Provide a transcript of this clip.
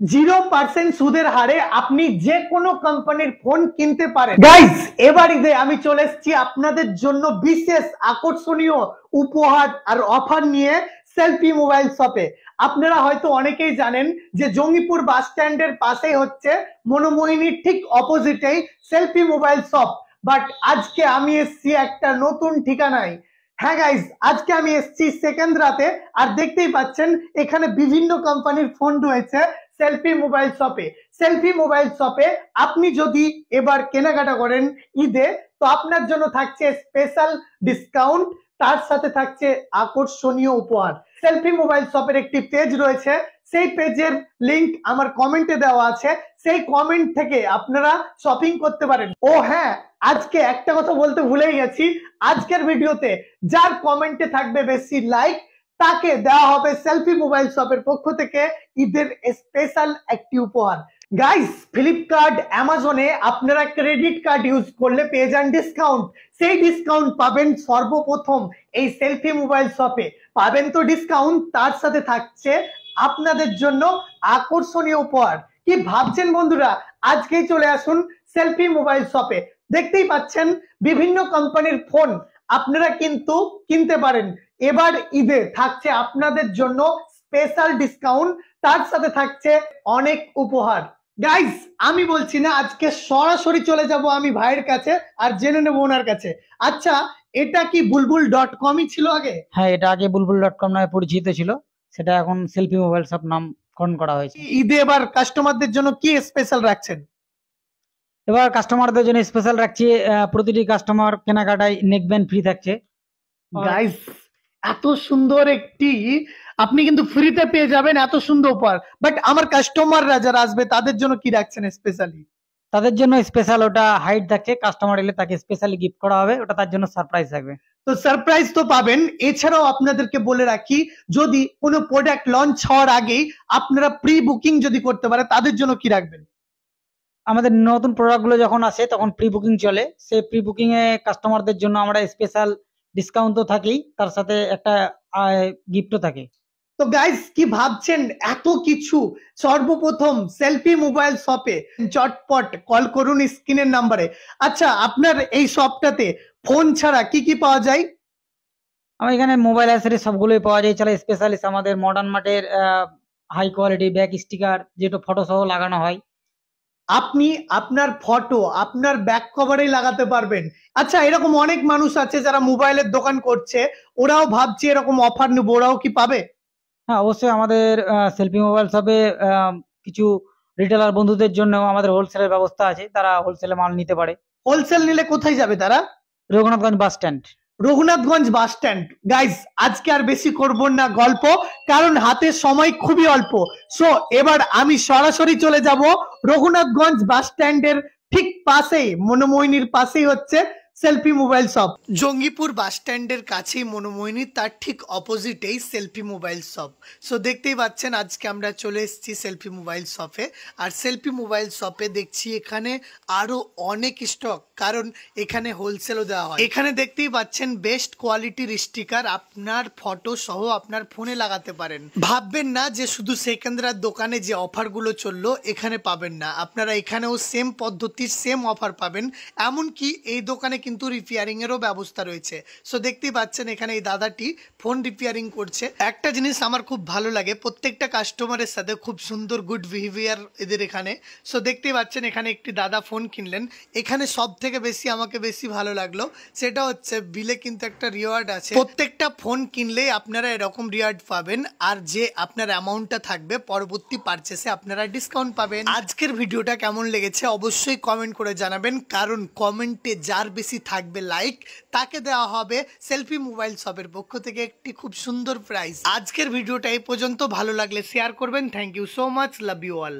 0% সুদের হারে আপনি যে কোনো কোম্পানির ফোন কিনতে পারেন। গাইস, এবার ঈদে আমি চলে এসেছি আপনাদের জন্য বিশেষ আকর্ষণীয় উপহার আর অফার নিয়ে সেলফি মোবাইল শপে। আপনারা হয়তো অনেকেই জানেন যে জঙ্গিপুর বাস স্ট্যান্ডের পাশেই হচ্ছে মনোমোহিনীর ঠিক অপোজিটেই সেলফি মোবাইল শপ। বাট আজকে আমি এসেছি একটা নতুন ঠিকানায়। হ্যাঁ গাইস, আজকে আমি এসেছি সেকেন্ড রাতে, আর দেখতেই পাচ্ছেন এখানে বিভিন্ন কোম্পানির ফোন রয়েছে সেলফি মোবাইল শপে। সেলফি মোবাইল শপে আপনি যদি এবার কেনাকাটা করেন ঈদে, তো আপনার জন্য থাকছে স্পেশাল ডিসকাউন্ট, তার সাথে থাকছে আকর্ষণীয় উপহার। সেলফি মোবাইল শপের একটি পেজ রয়েছে, সেই পেজের লিংক আমার কমেন্টে দেওয়া আছে, সেই কমেন্ট থেকে আপনারা শপিং করতে পারেন। ও হ্যাঁ, আজকে একটা কথা বলতে ভুলেই গেছি, আজকের ভিডিওতে যার কমেন্টে থাকবে বেশি লাইক তাকে দেওয়া হবে সেলফি মোবাইল শপের পক্ষ থেকে ঈদের স্পেশাল একটি উপহার। গাইস, ফ্লিপকার্ট অ্যামাজনে আপনারা ক্রেডিট কার্ড ইউজ করলে পেয়ে যান ডিসকাউন্ট। সেই ডিসকাউন্ট পাবেন সর্বপ্রথম এই সেলফি মোবাইল শপে। পাবেন তো ডিসকাউন্ট, তার সাথে থাকছে আপনাদের জন্য আকর্ষণীয় উপহার। কি ভাবছেন বন্ধুরা? আজকেই চলে আসুন সেলফি মোবাইল শপে। দেখতেই পাচ্ছেন বিভিন্ন কোম্পানির ফোন আপনারা কিন্তু কিনতে পারেন। এবার ঈদে থাকছে আপনাদের জন্য স্পেশাল ডিসকাউন্ট, তার সাথে থাকছে অনেক উপহার। গাইস, আমি বলছি না, আজকে সরাসরি চলে যাব আমি ভাইয়ের কাছে আর জেনে নেব ওনার কাছে। আচ্ছা, এটা কি bulbul.com-ই ছিল আগে? হ্যাঁ, এটা আগে bulbul.com নামে পরিচিত ছিল, সেটা এখন সেলফি মোবাইল শপ নামকরণ করা হয়েছে। ঈদে এবার কাস্টমারদের জন্য কি স্পেশাল রাখছেন? এবার কাস্টমারদের জন্য স্পেশাল রাখছি, প্রতিটি কাস্টমার কেনাকাটায় নেক ব্যান্ড ফ্রি থাকছে। গাইস, এত সুন্দর একটি আপনি কিন্তু ফ্রিতে পেয়ে যাবেন, এত সুন্দর উপহার। বাট আমার কাস্টমাররা যারা আসবে তাদের জন্য কি রাখছেন স্পেশালি? তাদের জন্য স্পেশাল ওটা হাইট থাকছে, কাস্টমার এলে তাকে স্পেশালি গিফট করা হবে, ওটা তার জন্য সারপ্রাইজ থাকবে। তো সারপ্রাইজ তো পাবেন। এছাড়াও আপনাদেরকে বলে রাখি, যদি কোনো প্রোডাক্ট লঞ্চ হওয়ার আগেই আপনারা প্রি বুকিং যদি করতে পারে, তাদের জন্য কি রাখবেন? আমাদের নতুন প্রোডাক্টগুলো যখন আসে তখন প্রি বুকিং চলে, সেই প্রি বুকিং এ কাস্টমারদের জন্য আমরা স্পেশাল ডিসকাউন্ট তো থাকেই, তার সাথে একটা গিফটও থাকে। তো গাইস, কি ভাবছেন এত কিছু? সর্বপ্রথম সেলফি মোবাইল শপে চটপট কল করুন স্ক্রিনের নাম্বারে। আচ্ছা, আপনার এই শপটাতে ফোন ছাড়া কি কি পাওয়া যায়? আমার এখানে মোবাইল অ্যাক্সেসরি সবগুলোই পাওয়া যায়। এছাড়া স্পেশালিস্ট আমাদের মডার্ন মার্টের হাই কোয়ালিটি ব্যাক স্টিকার, যেটা ফটো সহ লাগানো হয়। আপনি আপনার ফটো আপনার ব্যাক কভারে লাগাতে পারবেন। আচ্ছা, এরকম অনেক মানুষ আছে যারা মোবাইলের দোকান করছে, ওরাও ভাবছে এরকম অফার নেবো, ওরাও কি পাবে? হ্যাঁ, অবশ্যই আমাদের সেলফি মোবাইল শপে কিছু রিটেলার বন্ধুদের জন্য আমাদের হোলসেলের ব্যবস্থা আছে, তারা হোলসেলে মাল নিতে পারে। হোলসেল নিলে কোথায় যাবে তারা? Raghunathganj bus stand. Raghunathganj bus stand. Guys, আজকে আর বেশি করব না গল্প, কারণ হাতে সময় খুবই অল্প। সো এবার আমি সরাসরি চলে যাব রঘুনাথগঞ্জ বাস স্ট্যান্ডের ঠিক পাশেই, মনোমোহিনীর পাশেই হচ্ছে সেলফি মোবাইল শপ। জঙ্গিপুর বাস স্ট্যান্ডের কাছেই মনোমোহিনী, তার ঠিক অপোজিটেই সেলফি মোবাইল শপ। সো দেখতেই পাচ্ছেন আজকে আমরা চলে এসেছি সেলফি মোবাইল শপে। আর সেলফি মোবাইল শপে দেখছি এখানে আরো অনেক স্টক, কারণ এখানে হোলসেলও দেওয়া হয়। এখানে দেখতেই পাচ্ছেন বেস্ট কোয়ালিটির স্টিকার আপনার ফটো সহ আপনার ফোনে লাগাতে পারেন। ভাববেন না যে শুধু সেকেন্দ্রার দোকানে যে অফারগুলো চললো এখানে পাবেন না, আপনারা এখানেও সেম পদ্ধতির সেম অফার পাবেন। এমনকি এই দোকানে কিন্তু রিপেয়ারিং এরও ব্যবস্থা রয়েছে। সো দেখতেই পাচ্ছেন এখানে এই দাদাটি ফোন রিপেয়ারিং করছে। একটা জিনিস আমার খুব ভালো লাগে, প্রত্যেকটা কাস্টমারের সাথে খুব সুন্দর গুড বিহেভিয়ার এদের এখানে। সো দেখতেই পাচ্ছেন এখানে একটি দাদা ফোন কিনলেন। এখানে সব থেকে বেশি আমাকে বেশি ভালো লাগলো সেটা হচ্ছে বিলে কিন্তু একটা রিওয়ার্ড আছে, প্রত্যেকটা ফোন কিনলেই আপনারা এরকম রিওয়ার্ড পাবেন, আর যে আপনার অ্যামাউন্টটা থাকবে পরবর্তী পারচেসে আপনারা ডিসকাউন্ট পাবেন। আজকের ভিডিওটা কেমন লেগেছে অবশ্যই কমেন্ট করে জানাবেন, কারণ কমেন্টে যার বেশি থাকবে লাইক তাকে দেওয়া হবে সেলফি মোবাইল শপের পক্ষ থেকে একটি খুব সুন্দর প্রাইজ। আজকের ভিডিওটা এই পর্যন্ত, ভালো লাগলে শেয়ার করবেন। Thank you so much, love you all.